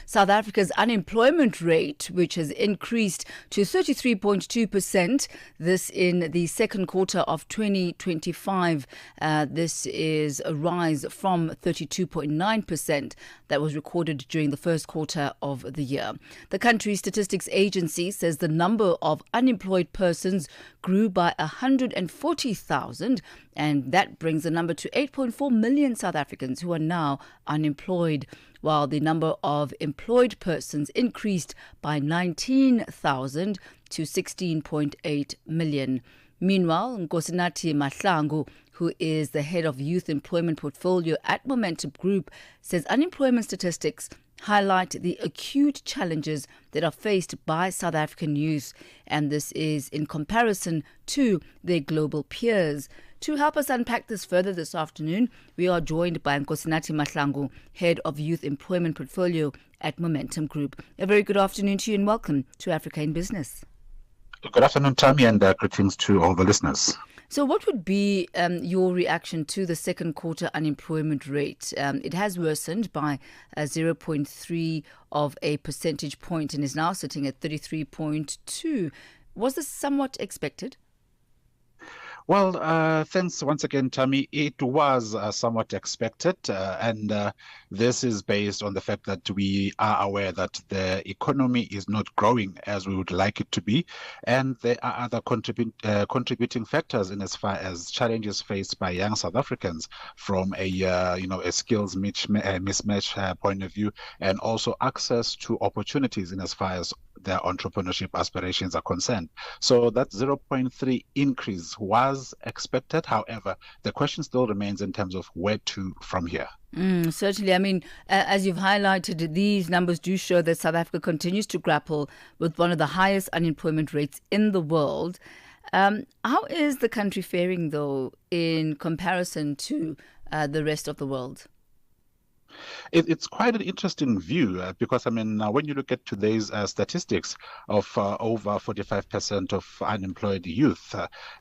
South Africa's unemployment rate, which has increased to 33.2%, this in the second quarter of 2025. This is a rise from 32.9% that was recorded during the first quarter of the year. The country's statistics agency says the number of unemployed persons grew by 140,000, and that brings the number to 8.4 million South Africans who are now unemployed, while the number of employed persons increased by 19,000 to 16.8 million. Meanwhile, Nkosinathi Mahlangu, who is the head of youth employment portfolio at Momentum Group, says unemployment statistics highlight the acute challenges that are faced by South African youth, and this is in comparison to their global peers. To help us unpack this further this afternoon, we are joined by Nkosinathi Mahlangu, head of youth employment portfolio at Momentum Group. A very good afternoon to you and welcome to Africa in Business. Good afternoon, Thami, and greetings to all the listeners. So what would be your reaction to the second quarter unemployment rate? It has worsened by 0.3 of a percentage point and is now sitting at 33.2. Was this somewhat expected? Well, thanks once again, Thami. It was somewhat expected, and this is based on the fact that we are aware that the economy is not growing as we would like it to be, and there are other contributing factors in as far as challenges faced by young South Africans from a skills mismatch point of view, and also access to opportunities in as far as their entrepreneurship aspirations are concerned. So that 0.3 increase was expected. However, the question still remains in terms of where to from here. Certainly. I mean, as you've highlighted, these numbers do show that South Africa continues to grapple with one of the highest unemployment rates in the world. How is the country faring, though, in comparison to the rest of the world? It's quite an interesting view because, when you look at today's statistics of over 45% of unemployed youth,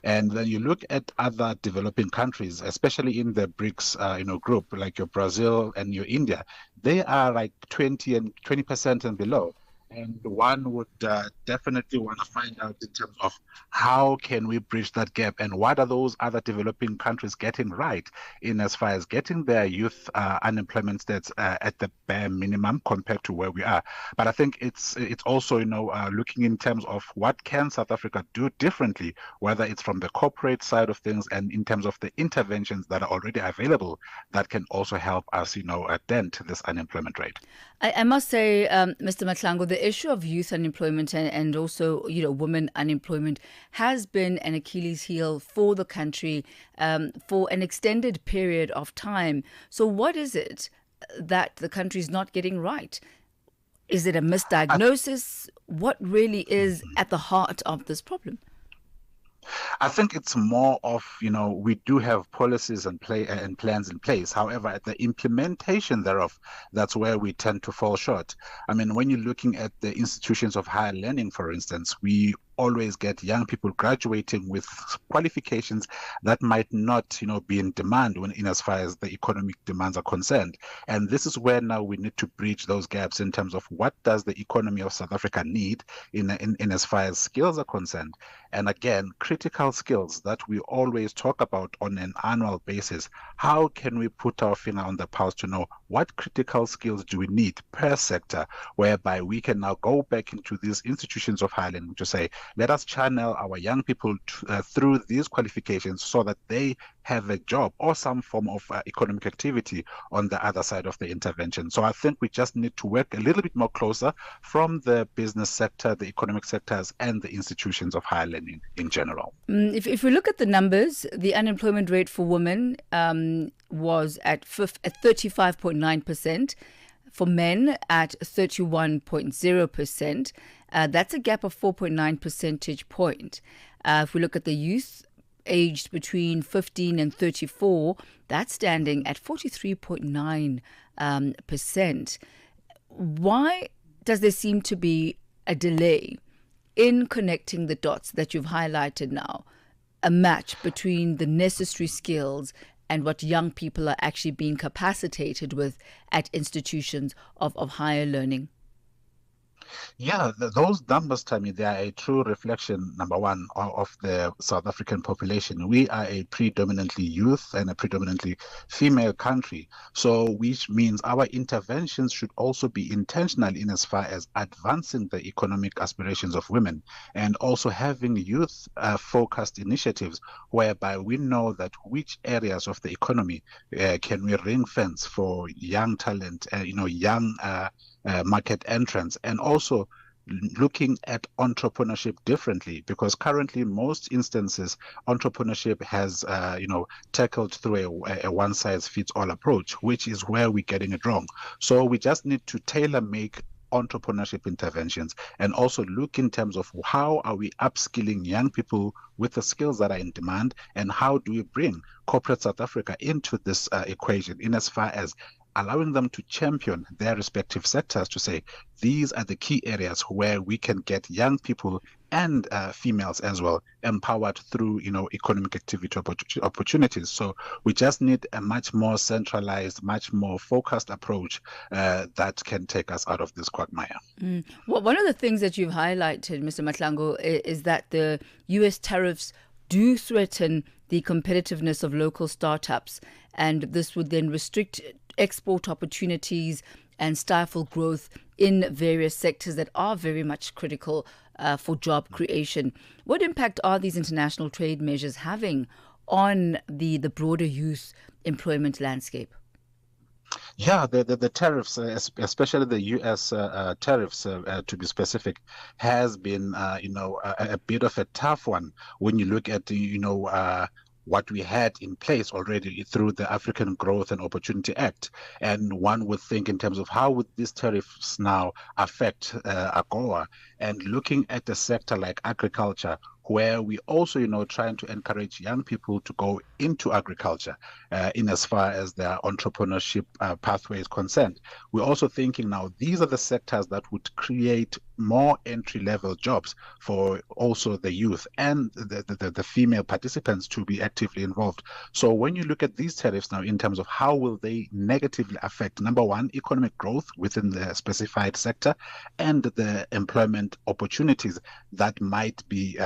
and then you look at other developing countries, especially in the BRICS group, like your Brazil and your India, they are like 20% and below. And one would definitely want to find out in terms of how can we bridge that gap and what are those other developing countries getting right in as far as getting their youth unemployment stats at the bare minimum compared to where we are. But I think it's also looking in terms of what can South Africa do differently, whether it's from the corporate side of things and in terms of the interventions that are already available that can also help us dent this unemployment rate. I must say, Mr. Mahlangu, the issue of youth unemployment and also, women unemployment has been an Achilles heel for the country for an extended period of time. So what is it that the country is not getting right? Is it a misdiagnosis? What really is at the heart of this problem? I think it's more of, we do have policies and plans in place. However, at the implementation thereof, that's where we tend to fall short. When you're looking at the institutions of higher learning, for instance, we always get young people graduating with qualifications that might not, be in demand in as far as the economic demands are concerned. And this is where now we need to bridge those gaps in terms of what does the economy of South Africa need in as far as skills are concerned. And again, critical skills that we always talk about on an annual basis. How can we put our finger on the pulse to know what critical skills do we need per sector, whereby we can now go back into these institutions of higher learning to say, let us channel our young people through these qualifications so that they have a job or some form of economic activity on the other side of the intervention. So I think we just need to work a little bit more closer from the business sector, the economic sectors, and the institutions of higher learning in general. If we look at the numbers, the unemployment rate for women was at 35.9%. For men at 31.0%. That's a gap of 4.9 percentage point. If we look at the youth aged between 15 and 34, that's standing at 43.9%. Why does there seem to be a delay in connecting the dots that you've highlighted now? A match between the necessary skills and what young people are actually being capacitated with at institutions of higher learning? Yeah, those numbers, Tammy, they are a true reflection, number one, of the South African population. We are a predominantly youth and a predominantly female country. So, which means our interventions should also be intentional in as far as advancing the economic aspirations of women and also having youth focused initiatives whereby we know that which areas of the economy can we ring fence for young talent, young market entrance, and also looking at entrepreneurship differently, because currently most instances entrepreneurship has tackled through a one size fits all approach, which is where we're getting it wrong. So we just need to tailor make entrepreneurship interventions and also look in terms of how are we upskilling young people with the skills that are in demand, and how do we bring corporate South Africa into this equation in as far as allowing them to champion their respective sectors to say these are the key areas where we can get young people and females as well empowered through economic activity opportunities. So we just need a much more centralized, much more focused approach that can take us out of this quagmire. Well, one of the things that you've highlighted, Mr. Mahlangu, is that the US tariffs do threaten the competitiveness of local startups, and this would then restrict export opportunities and stifle growth in various sectors that are very much critical for job creation. What impact are these international trade measures having on the broader youth employment landscape? Yeah, the tariffs, especially the U.S. Tariffs, to be specific, has been, a bit of a tough one when you look at, what we had in place already through the African Growth and Opportunity Act. And one would think in terms of how would these tariffs now affect AGOA, and looking at a sector like agriculture, where we also, trying to encourage young people to go into agriculture in as far as their entrepreneurship pathway is concerned. We're also thinking now these are the sectors that would create more entry-level jobs for also the youth and the female participants to be actively involved. So when you look at these tariffs now in terms of how will they negatively affect, number one, economic growth within the specified sector and the employment opportunities that might be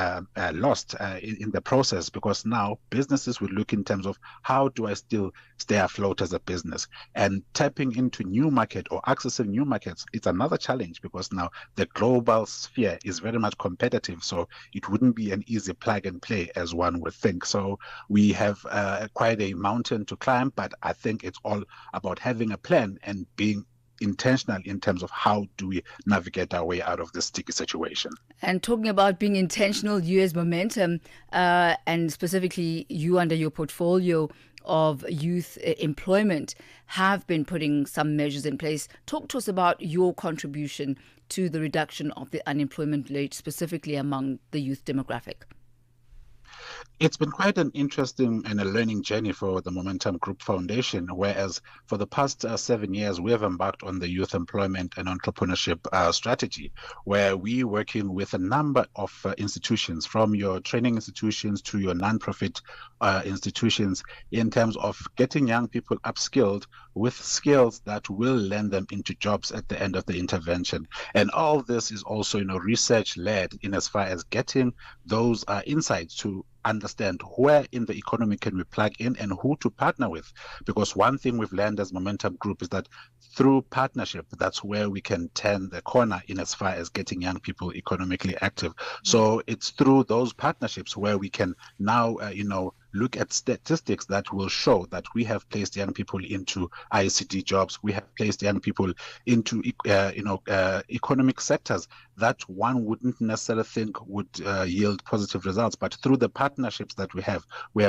lost in the process, because now businesses will look in terms of how do I still stay afloat as a business, and tapping into new market or accessing new markets. It's another challenge because now the global sphere is very much competitive, so it wouldn't be an easy plug and play as one would think. So we have quite a mountain to climb, but I think it's all about having a plan and being intentional in terms of how do we navigate our way out of this sticky situation. And talking about being intentional, US Momentum, and specifically you under your portfolio of youth employment, have been putting some measures in place. Talk to us about your contribution to the reduction of the unemployment rate, specifically among the youth demographic. It's been quite an interesting and a learning journey for the Momentum Group Foundation, whereas for the past 7 years, we have embarked on the youth employment and entrepreneurship strategy, where we're working with a number of institutions, from your training institutions to your non-profit institutions, in terms of getting young people upskilled with skills that will land them into jobs at the end of the intervention. And all this is also, research-led in as far as getting those insights to understand where in the economy can we plug in and who to partner with. Because one thing we've learned as Momentum Group is that through partnership, that's where we can turn the corner in as far as getting young people economically active. So it's through those partnerships where we can now, look at statistics that will show that we have placed young people into ICT jobs. We have placed young people into, economic sectors that one wouldn't necessarily think would yield positive results. But through the partnerships that we have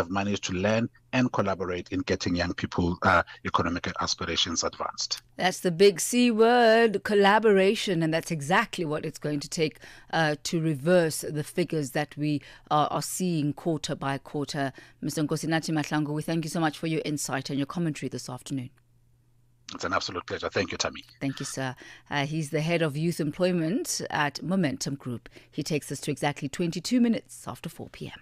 managed to learn and collaborate in getting young people economic aspirations advanced. That's the big C word, collaboration, and that's exactly what it's going to take to reverse the figures that we are seeing quarter by quarter. Mr. Nkosinathi Mahlangu, we thank you so much for your insight and your commentary this afternoon. It's an absolute pleasure. Thank you, Thami. Thank you, sir. He's the head of youth employment at Momentum Group. He takes us to exactly 22 minutes after 4 p.m.